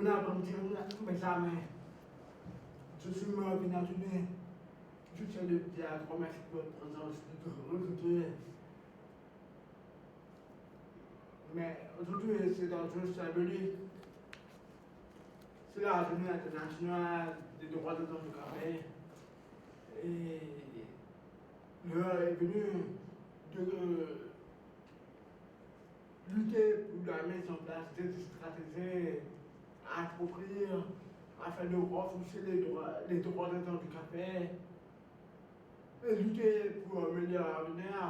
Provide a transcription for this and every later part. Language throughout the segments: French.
mais jamais. Je suis mort bien tourné. Je tiens de dire à grand merci de votre présence, de recruter. Mais aujourd'hui, c'est un jour symbolique. C'est la journée internationale des droits de l'homme du Café. Et l'heure est venue de lutter pour la mise en place des stratégies appropriées afin de renforcer les droits de l'homme du Café et lutter pour un meilleur avenir.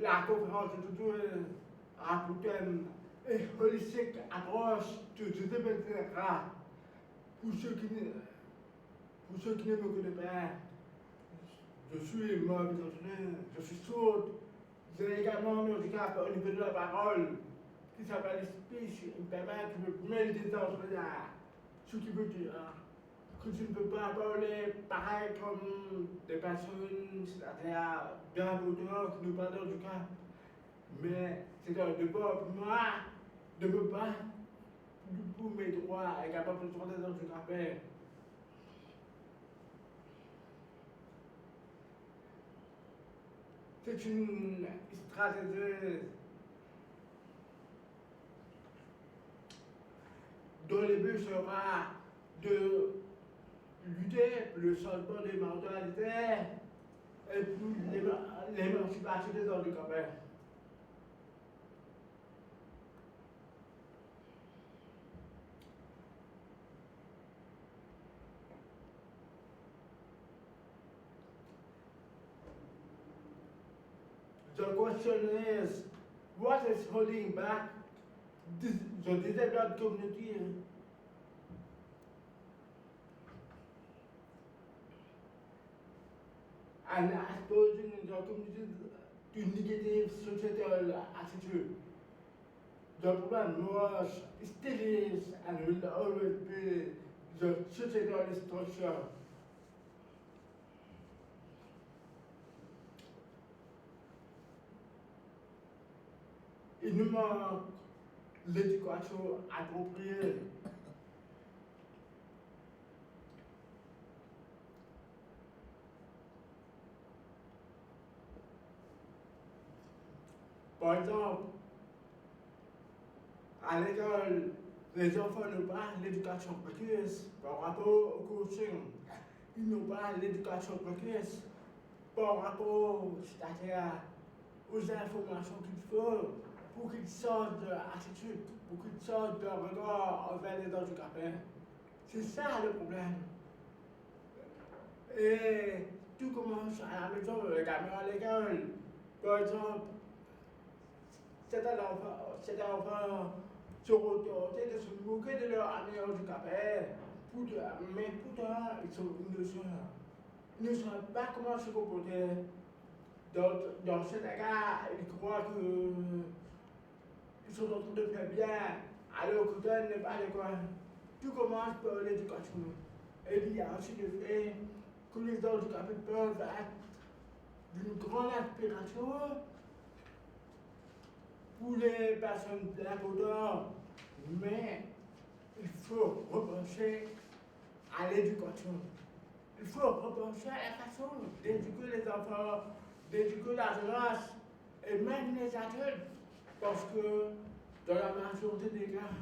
La conférence d'aujourd'hui a pour thème une holistique approche de développement. Pour ceux qui ne me connaissent pas, je suis mort, je suis sourde. J'ai également un handicap au niveau de la parole qui s'appelle speech impairment qui me met des ordres là. Ce qui veut dire que je ne peux pas parler pareil comme des personnes, c'est-à-dire bien d'auteurs qui nous parlent du handicap. Mais c'est un devoir pour moi de me battre pour mes droits et capable de trouver des handicapés. C'est une stratégie dont le but sera de lutter pour le changement des mentalités et pour l'émancipation des handicapés. The question is, what is holding back the disabled community? And exposing the community to negative societal attitude. The problem was, still is, and will always be the societal structure. Il nous manque l'éducation appropriée. Par exemple, à l'école, les enfants n'ont pas l'éducation précoce par rapport au coaching. Ils n'ont pas l'éducation précoce par rapport, c'est-à-dire aux informations qu'il faut pour qu'ils sortent de l'attitude, pour qu'ils sortent de regard envers les handicapés. C'est ça le problème. Et tout commence à la maison, le gamin à l'école. Par exemple, c'est un enfant sur autorité de se moquer de leur ami handicapé. Mais pourtant, ils ne savent pas comment se comporter. Dans cet égard, ils croient qu'ils sont en train de faire bien, alors que tel n'est pas le cas. Tout commence par l'éducation. Et il y a aussi le fait que les handicapés peuvent être d'une grande inspiration pour les personnes de la Côte, mais il faut repenser à l'éducation. Il faut repenser à la façon d'éduquer les enfants, d'éduquer la jeunesse et même les adultes. Parce que dans la majorité des cas,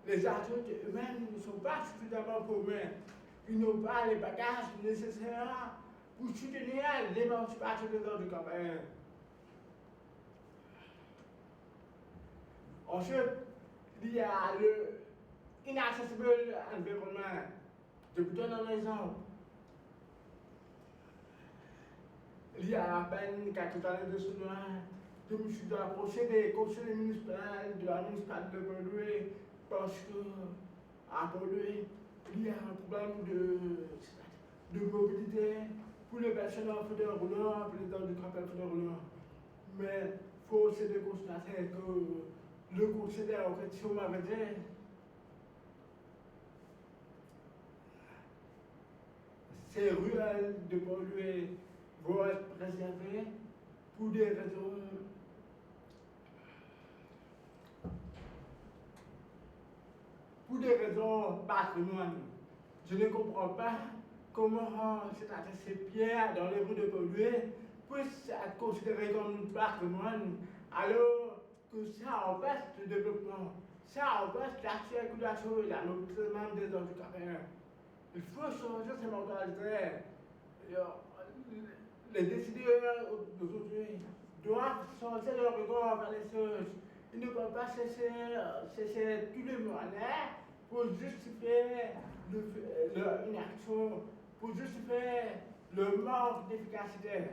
les adultes eux-mêmes ne sont pas suffisamment formés. Ils n'ont pas les bagages nécessaires pour soutenir l'émancipation des handicapés. Ensuite, il y a le inaccessible environnement. Je vous donne un exemple. Il y a à peine quelques années de cela, je me suis approché des conseils municipaux de la municipalité de Bordeaux parce que à Bordeaux, il y a un problème de mobilité pour les personnes en fauteuil roulant, pour les handicapés en fauteuil roulant. Mais il faut aussi constater que le conseiller en question m'avait dit ces ruelles de Bordeaux vont être préservées pour des raisons pour des raisons patrimoine. Je ne comprends pas comment cet attaché-pierre dans les rues de Beaulieu puisse être considéré comme patrimoine alors que ça empêche le développement, ça empêche la circulation et la mobilité même des handicapés. Il faut changer ces mentalités. Les décideurs d'aujourd'hui doivent changer leur regard vers les choses. Ils ne peuvent pas cesser tous les moyens pour justifier une action, pour justifier le manque d'efficacité.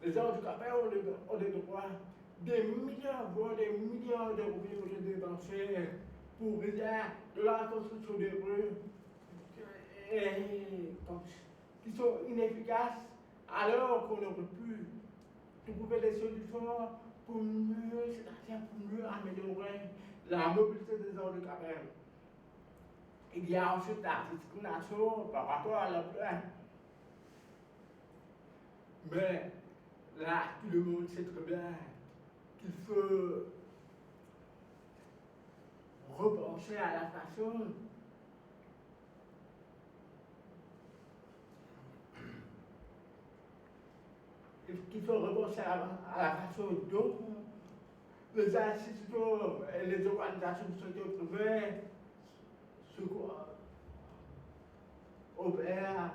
Les handicapés ont des droits, des millions, voire des millions de roupies ont été dépensés pour rien de la construction des rues qui sont inefficaces alors qu'on aurait pu trouver des solutions pour mieux, c'est-à-dire pour mieux améliorer la mobilité des handicapés. Il y a ensuite la discrimination par rapport à l'emploi. Mais là, tout le monde sait très bien qu'il faut repenser à la façon à la façon dont les institutions et les organisations de santé privées opèrent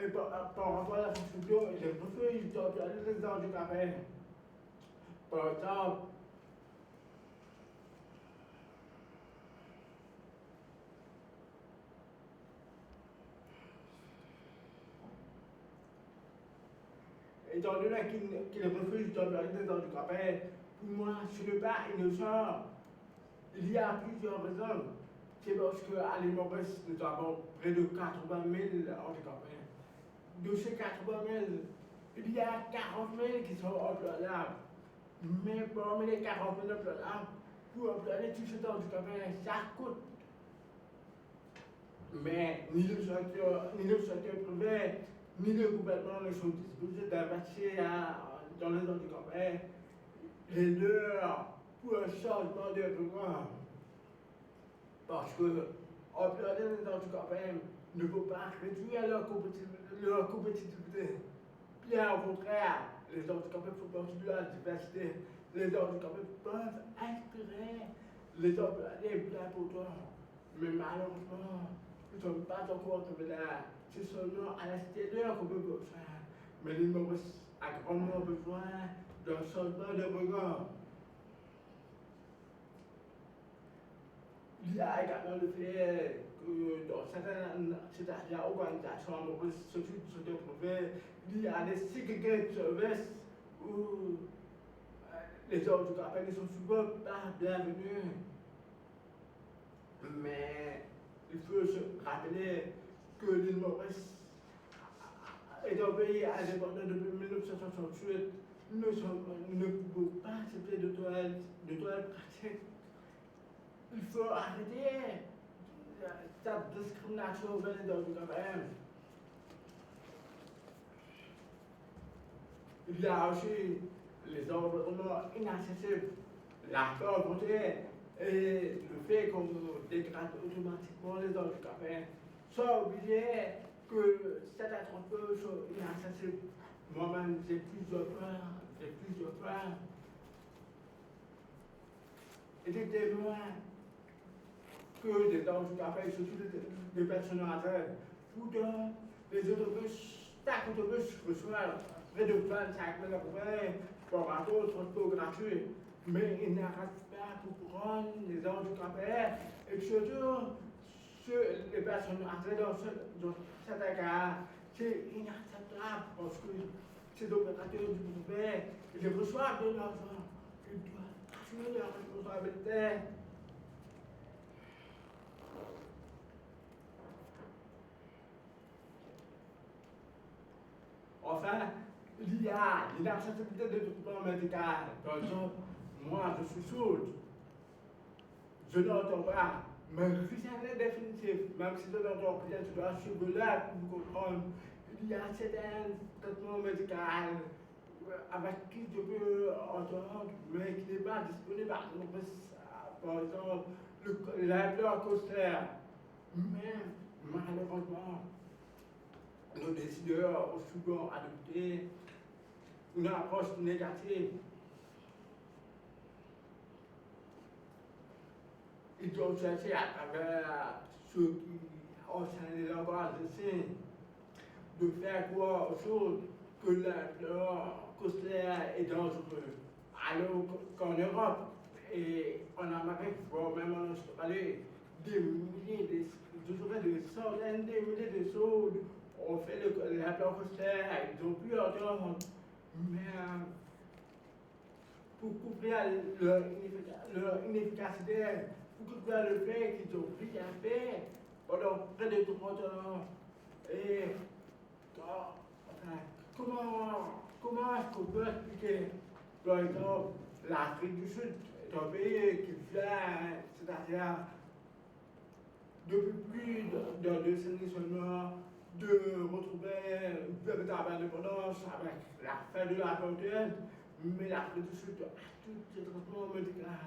et par rapport à la fonction et les refuges d'employer les handicapés. Par exemple, étant donné qu'il refuse d'employer des handicapés, pour moi, ce n'est pas innocent. Il y a plusieurs raisons. C'est parce qu'à l'île Maurice, nous avons près de 80 000 handicapés. De ces 80 000, il y a 40 000 qui sont employables. Mais parmi les 40 000 employables, pour employer tous ces handicapés, ça coûte. Mais ni le secteur privé, ni le gouvernement ne sont disposés d'investir dans les handicapés. Les deux pour un changement de programme. Parce que employer les handicapés ne peut pas réduire leur compétitivité. Bien au contraire, les handicapés font partie de la diversité. Les handicapés peuvent inspirer les employés bien pourtant. Mais malheureusement, nous ne sommes pas encore arrivés là. C'est seulement à l'extérieur qu'on peut faire. Mais l'île Maurice a grandement besoin d'un changement de regard. Il y a également le fait que dans certaines organisations en Maurice, surtout il y a des segregated services où les handicapés ne sont souvent pas bienvenus. Mais il faut se rappeler que l'île Maurice est un pays indépendant depuis 1968. Nous ne pouvons pas accepter de toilettes pratiques. Il faut arrêter cette discrimination envers les handicapés. Il y a aussi les environnements inaccessibles, la pauvreté et le fait qu'on dégrade automatiquement les handicapés. Sans oublier que certains trompeurs sont inaccessibles. Moi-même, j'ai plusieurs fois été témoin que des handicapés, surtout des personnes âgées. Pourtant, les autobus, chaque autobus reçoit près de 25 000 euros par rapport au transport gratuit. Mais ils n'arrêtent pas pour prendre les handicapés et surtout les personnes âgées dans certains cas. C'est inacceptable parce que ces opérateurs du privé, ils reçoivent de l'argent. Ils doivent assumer leurs responsabilités. Enfin, il y a l'inaccessibilité de traitement médical. Par exemple, moi je suis sourde, je n'entends pas, mais rien n'est définitif. Même si je n'entends rien, je dois suivre là pour comprendre. Il y a certains traitements médicaux avec qui je peux entendre, mais qui n'est pas disponible par exemple, la bloc océan. Mais malheureusement, nos décideurs ont souvent adopté une approche négative. Ils ont cherché à travers ceux qui enseignent les langages de signes de faire croire aux choses que leur côtière est dangereux. Alors qu'en Europe et en Amérique, voire même en Australie, des milliers, des centaines de milliers de choses ont fait la leur côtière, ils ont pu entendre, mais pour couvrir leur inefficacité, pour couvrir le fait qu'ils ont pris à faire pendant près de 30 ans. Et enfin, comment est-ce qu'on peut expliquer, par exemple, l'Afrique du Sud est un pays qui vient, c'est-à-dire depuis plus de 2 décennies seulement, de retrouver une véritable indépendance avec la fin de la frontière, mais l'Afrique du Sud a tout ce traitement médical.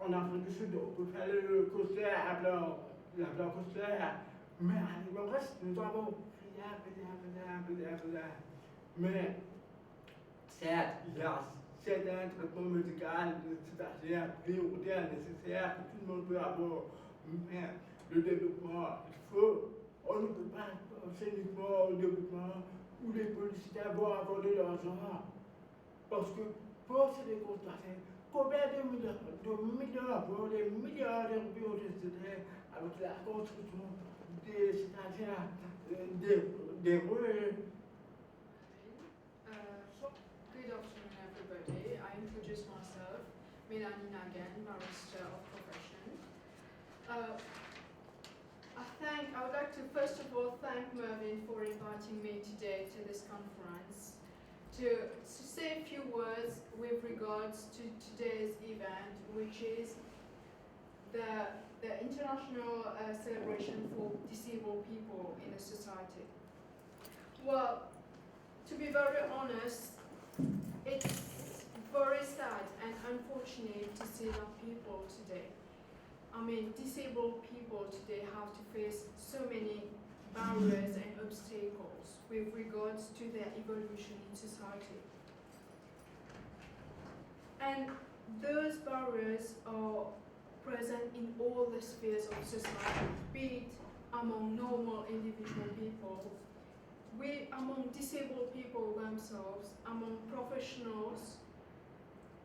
En Afrique du Sud, on peut faire le concert à la blanc concert, mais à niveau reste, nous avons rien. Mais certes, il y a certains traitements médicaux, c'est-à-dire prioritaires, nécessaires, que tout le monde peut avoir. Mais le développement, on ne peut pas penser uniquement au développement où les politiciens vont avoir de l'argent. Parce que pour se constater combien de milliards, pour des milliards d'euros ont été avec la construction c'est-à-dire des rues. Good afternoon, everybody. I introduce myself, Melanie Nagan, barrister of profession. I would like to first of all thank Mervyn for inviting me today to this conference to say a few words with regards to today's event, which is the international celebration for disabled people in a society. Well, to be very honest, it's very sad and unfortunate to see that people today, disabled people today have to face so many barriers and obstacles with regards to their evolution in society. And those barriers are present in all the spheres of society, be it among normal individual people, among disabled people themselves, among professionals,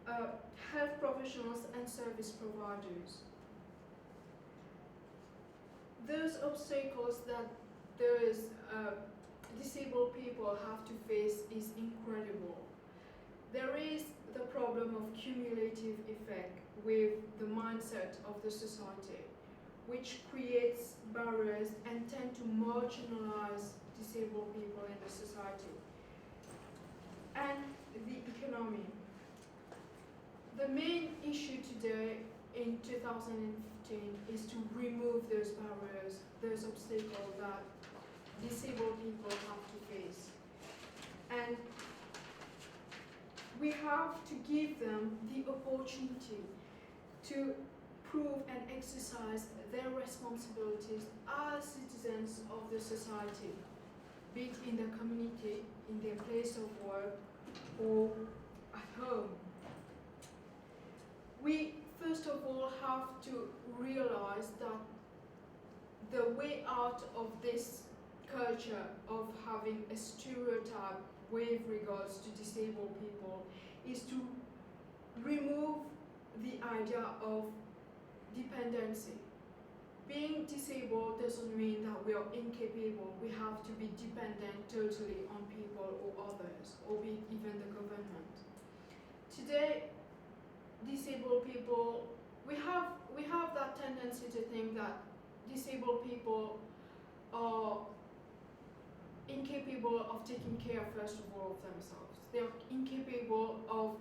health professionals and service providers. Those obstacles that those disabled people have to face is incredible. There is the problem of cumulative effect with the mindset of the society, which creates barriers and tend to marginalize disabled people in the society. And the economy. The main issue today in 2015 is to remove those barriers, those obstacles that disabled people have to face. And we have to give them the opportunity to prove and exercise their responsibilities as citizens of the society, be it in the community, in their place of work, or at home. We first of all have to realize that the way out of this culture of having a stereotype with regards to disabled people is to remove the idea of dependency. Being disabled doesn't mean that we are incapable. We have to be dependent totally on people or others, or even the government. Today, disabled people, we have that tendency to think that disabled people are incapable of taking care, first of all, of themselves. They are incapable of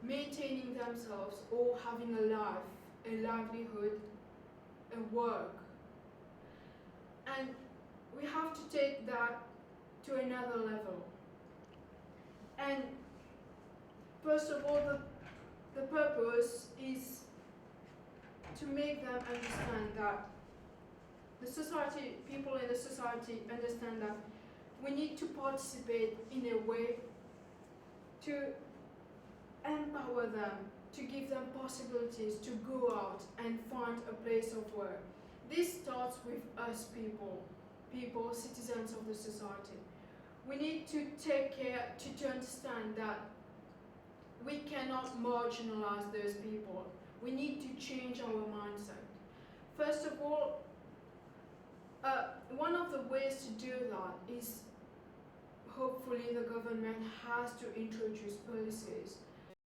maintaining themselves or having a life, a livelihood, a work. And we have to take that to another level. And first of all, the purpose is to make them understand that the society, people in the society understand that we need to participate in a way to empower them, to give them possibilities to go out and find a place of work. This starts with us people, citizens of the society. We need to take care to understand that we cannot marginalize those people. We need to change our mindset. First of all, one of the ways to do that is hopefully the government has to introduce policies